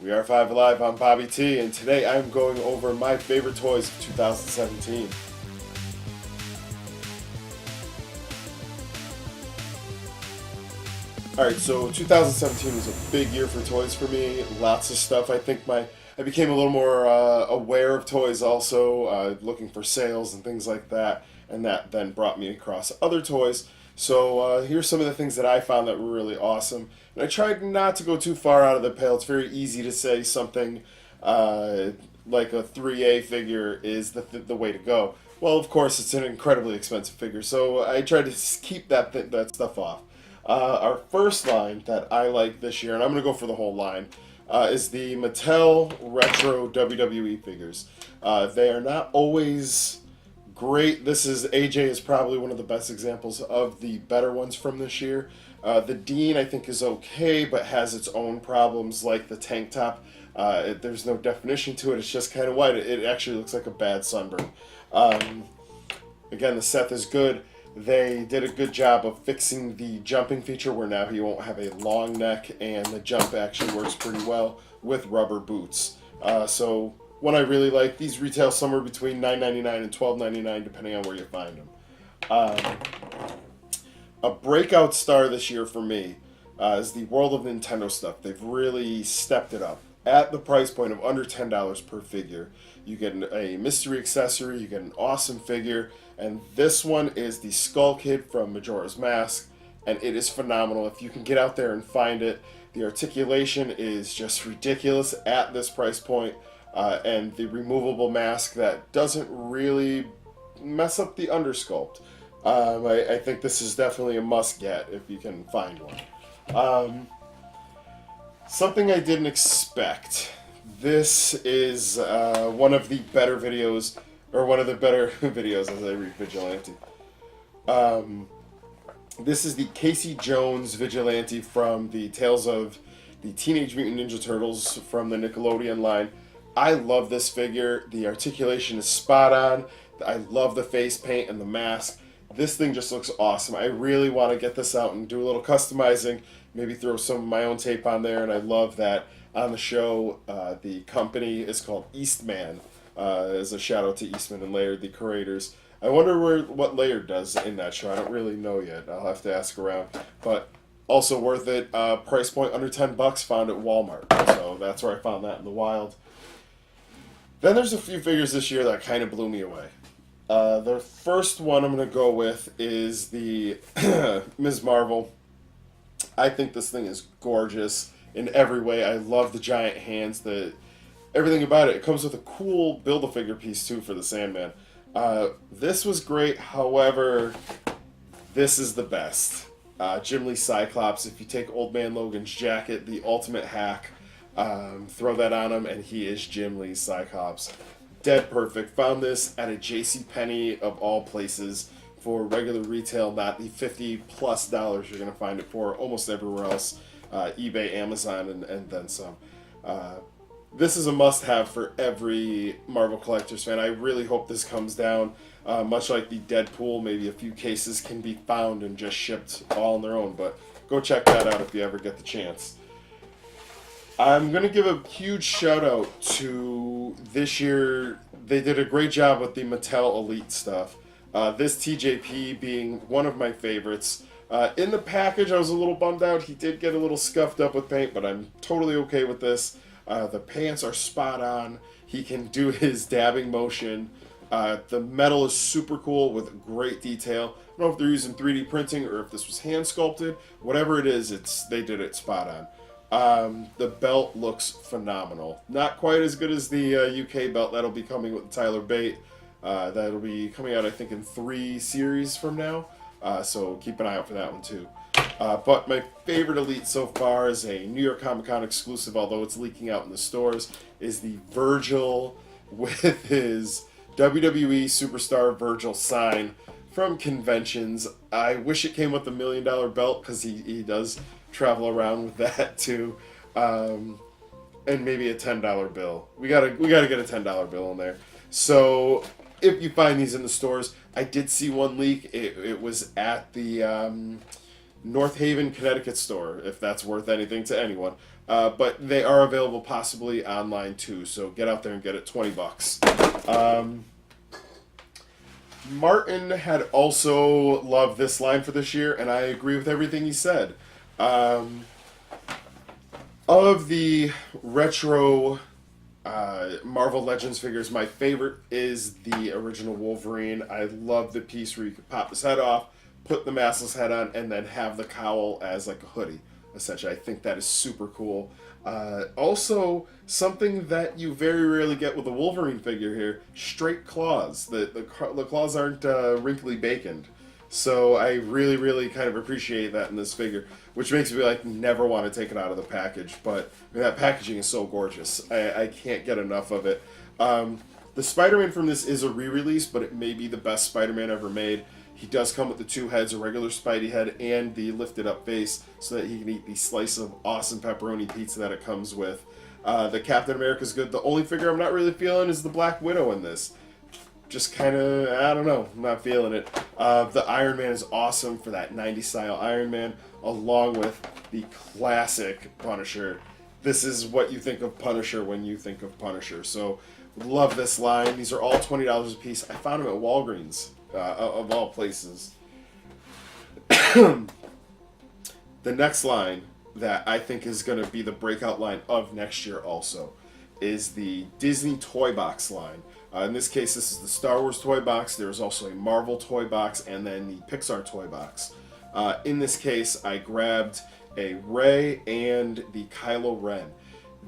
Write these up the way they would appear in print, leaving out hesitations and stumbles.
We are 5 Alive, I'm Bobby T, and today I'm going over my favorite toys of 2017. Alright, so 2017 was a big year for toys for me. Lots of stuff. I think I became a little more aware of toys also, looking for sales and things like that, and that then brought me across other toys. So here's some of the things that I found that were really awesome. And I tried not to go too far out of the pale. It's very easy to say something like a 3A figure is the way to go. Well, of course, it's an incredibly expensive figure, so I tried to keep that stuff off. Our first line that I like this year, and I'm going to go for the whole line, is the Mattel Retro WWE figures. They are not always great. AJ is probably one of the best examples of the better ones from this year. The Dean, I think, is okay, but has its own problems, like the tank top. There's no definition to it. It's just kind of white. It actually looks like a bad sunburn. Again, the Seth is good. They did a good job of fixing the jumping feature where now he won't have a long neck, and the jump actually works pretty well with rubber boots. So one I really like. These retail somewhere between $9.99 and $12.99 depending on where you find them. A breakout star this year for me is the World of Nintendo stuff. They've really stepped it up. At the price point of under $10 per figure, you get a mystery accessory, you get an awesome figure, and this one is the Skull Kid from Majora's Mask, and it is phenomenal. If you can get out there and find it, the articulation is just ridiculous at this price point, and the removable mask that doesn't really mess up the undersculpt. I think this is definitely a must-get if you can find one. Something I didn't expect. This is one of the better videos, or one of the better videos as I read Vigilante. This is the Casey Jones Vigilante from the Tales of the Teenage Mutant Ninja Turtles from the Nickelodeon line. I love this figure. The articulation is spot on. I love the face paint and the mask. This thing just looks awesome. I really want to get this out and do a little customizing, maybe throw some of my own tape on there, and I love that on the show the company is called Eastman, as a shout out to Eastman and Laird, the creators. I wonder what Laird does in that show. I don't really know yet. I'll have to ask around. But also worth it. Price point under $10, found at Walmart. So that's where I found that in the wild. Then there's a few figures this year that kind of blew me away. The first one I'm going to go with is the Ms. Marvel. I think this thing is gorgeous in every way. I love the giant hands, everything about it. It comes with a cool Build-A-Figure piece too for the Sandman. This was great, however, this is the best. Ghibli Cyclops, if you take Old Man Logan's jacket, the ultimate hack, throw that on him and he is Ghibli Cyclops. Dead perfect. Found this at a JCPenney of all places for regular retail, not the $50+ you're going to find it for almost everywhere else. eBay, Amazon, and then some. This is a must-have for every Marvel Collectors fan. I really hope this comes down. Much like the Deadpool, maybe a few cases can be found and just shipped all on their own, but go check that out if you ever get the chance. I'm going to give a huge shout-out to this year. They did a great job with the Mattel Elite stuff. This TJP being one of my favorites. In the package, I was a little bummed out. He did get a little scuffed up with paint, but I'm totally okay with this. The pants are spot on. He can do his dabbing motion. The metal is super cool with great detail. I don't know if they're using 3D printing or if this was hand sculpted. Whatever it is, they did it spot on. The belt looks phenomenal. Not quite as good as the UK belt. That'll be coming with Tyler Bate. That'll be coming out, I think, in 3 series from now. So keep an eye out for that one, too. But my favorite Elite so far is a New York Comic Con exclusive, although it's leaking out in the stores, is the Virgil with his WWE Superstar Virgil sign from conventions. I wish it came with a $1 million belt, because he does travel around with that too, and maybe a $10 bill. We gotta get a $10 bill in there. So if you find these in the stores, I did see one leak. It was at the North Haven, Connecticut store, if that's worth anything to anyone. But they are available possibly online too, so get out there and get it, 20 bucks. Martin had also loved this line for this year, and I agree with everything he said. Of the retro Marvel Legends figures, my favorite is the original Wolverine. I love the piece where you could pop his head off, put the maskless head on, and then have the cowl as like a hoodie, essentially. I think that is super cool. Also, something that you very rarely get with a Wolverine figure here, straight claws. The claws aren't wrinkly baconed. So I really, really kind of appreciate that in this figure, which makes me like never want to take it out of the package. But I mean, that packaging is so gorgeous. I can't get enough of it. The Spider-Man from this is a re-release, but it may be the best Spider-Man ever made. He does come with the two heads, a regular Spidey head and the lifted up face, so that he can eat the slice of awesome pepperoni pizza that it comes with. The Captain America's good. The only figure I'm not really feeling is the Black Widow in this. Just kind of, I don't know, I'm not feeling it. The Iron Man is awesome for that 90s style Iron Man, along with the classic Punisher. This is what you think of Punisher when you think of Punisher. So, love this line. These are all $20 a piece. I found them at Walgreens, of all places. The next line that I think is going to be the breakout line of next year also is the Disney Toy Box line. In this case, this is the Star Wars toy box. There's also a Marvel toy box and then the Pixar toy box. In this case, I grabbed a Rey and the Kylo Ren.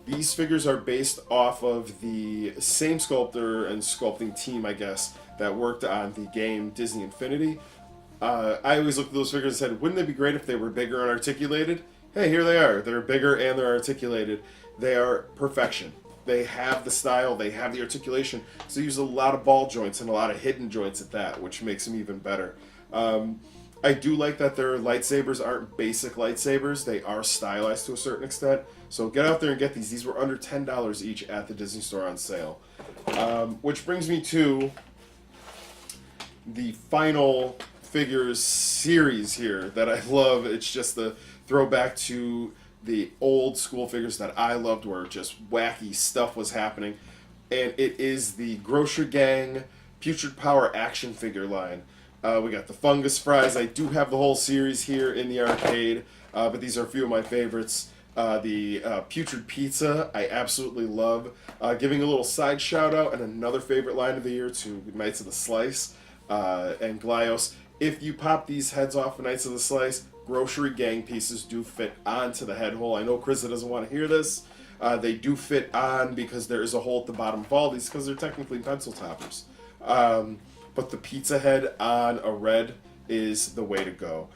These figures are based off of the same sculptor and sculpting team, I guess, that worked on the game Disney Infinity. I always looked at those figures and said, wouldn't it be great if they were bigger and articulated? Hey, here they are. They're bigger and they're articulated. They are perfection. They have the style, they have the articulation, so they use a lot of ball joints and a lot of hidden joints at that, which makes them even better. I do like that their lightsabers aren't basic lightsabers, they are stylized to a certain extent, so get out there and get these. These were under $10 each at the Disney Store on sale. Which brings me to the final figures series here that I love. It's just the throwback to the old school figures that I loved, where just wacky stuff was happening. And it is the Grossery Gang Putrid Power action figure line. We got the Fungus Fries. I do have the whole series here in the arcade, but these are a few of my favorites. The Putrid Pizza, I absolutely love. Giving a little side shout out and another favorite line of the year to Knights of the Slice and Glios. If you pop these heads off of Knights of the Slice, Grossery Gang pieces do fit onto the head hole. I know Krista doesn't want to hear this. They do fit on because there is a hole at the bottom of all these because they're technically pencil toppers. But the pizza head on a red is the way to go.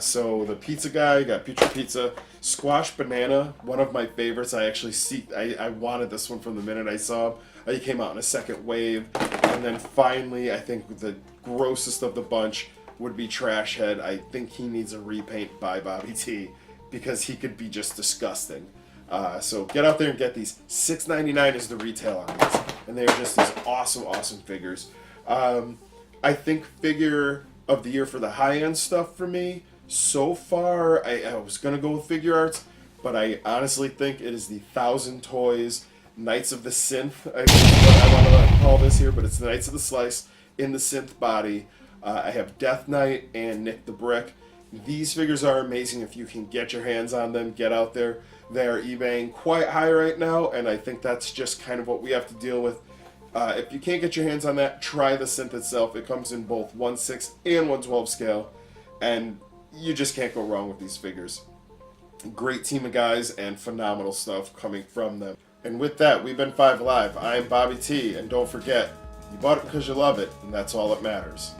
So the pizza guy, got Putrid Pizza. Squash Banana, one of my favorites. I wanted this one from the minute I saw him. He came out in a second wave. And then finally, I think the grossest of the bunch would be Trash Head. I think he needs a repaint by BobbyT because he could be just disgusting. So get out there and get these. $6.99 is the retail on these. And they are just these awesome, awesome figures. I think figure of the year for the high-end stuff for me, so far, I was going to go with Figure Arts, but I honestly think it is the 1,000 Toys Knights of the Synth. I think what I want to call this here, but it's the Knights of the Slice in the synth body. I have Death Knight and Nick the Brick. These figures are amazing. If you can get your hands on them, get out there. They are eBaying quite high right now, and I think that's just kind of what we have to deal with. If you can't get your hands on that, try the synth itself. It comes in both 1/6 and 1/12 scale, and you just can't go wrong with these figures. Great team of guys and phenomenal stuff coming from them. And with that, we've been 5 Live. I'm BobbyT, and don't forget, you bought it because you love it, and that's all that matters.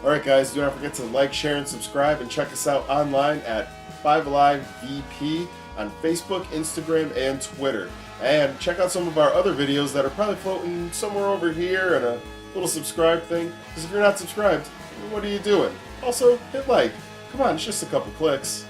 Alright guys, do not forget to like, share, and subscribe, and check us out online at 5AliveVP on Facebook, Instagram, and Twitter. And check out some of our other videos that are probably floating somewhere over here and a little subscribe thing. Because if you're not subscribed, what are you doing? Also, hit like. Come on, it's just a couple clicks.